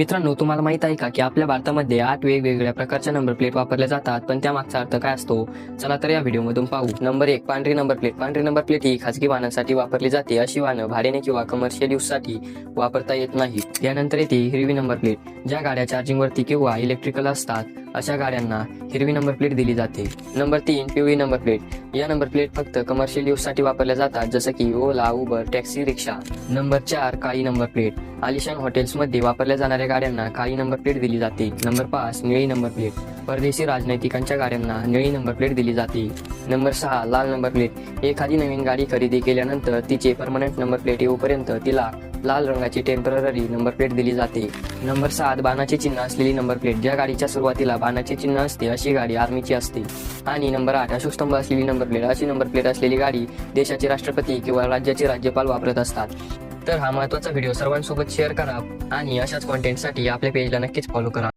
मित्रांनो, तुम्हाला माहित आहे का की आपल्या भारतामध्ये 8 वेगवेगळ्या प्रकारच्या नंबर प्लेट वापरल्या जातात, पण त्यामागचा अर्थ काय असतो? चला तर या व्हिडिओमधून पाहू. नंबर 1, पांढरी नंबर प्लेट. पांढरी नंबर प्लेट ही खासगी वाहनांसाठी वापरली जाते. अशी वाहनं भाड्याने किंवा कमर्शियल यूजसाठी वापरता येत नाही. त्यानंतर येते हिरवी नंबर प्लेट. ज्या गाड्या चार्जिंगवरती किंवा इलेक्ट्रिकल असतात अशा गाड्यांना हिरवी नंबर प्लेट दिली जाते. नंबर 3, पिवळी नंबर प्लेट. या नंबर प्लेट फक्त कमर्शियल यूजसाठी वापरल्या जातात, जसं की ओला, उबर, टॅक्सी, रिक्षा. नंबर 4, काळी नंबर प्लेट. आलिशान हॉटेल्समध्ये वापरल्या जाणाऱ्या गाड्यांना काळी नंबर प्लेट दिली जाते. नंबर 5, निळी नंबर प्लेट. परदेशी राजनैतिकांच्या गाड्यांना निळी नंबर प्लेट दिली जाते. नंबर 6, लाल नंबर प्लेट. एखादी नवीन गाडी खरेदी केल्यानंतर तिचे परमनंट नंबर प्लेट येऊपर्यंत तिला लाल रंगाची टेम्पररी नंबर प्लेट दिली जाते. नंबर 7, बाणाचे चिन्ह असलेली नंबर प्लेट. ज्या गाडीच्या सुरुवातीला बाणाचे चिन्ह असते अशी गाडी आर्मीची असते. आणि नंबर 8, अशोकस्तंभ असलेली नंबर प्लेट. अशी नंबर प्लेट असलेली गाडी देशाचे राष्ट्रपती किंवा राज्याचे राज्यपाल वापरत असतात. तर हा महत्त्वाचा व्हिडिओ सर्वांसोबत शेअर करा आणि अशाच कॉन्टेंटसाठी आपल्या पेजला नक्कीच फॉलो करा.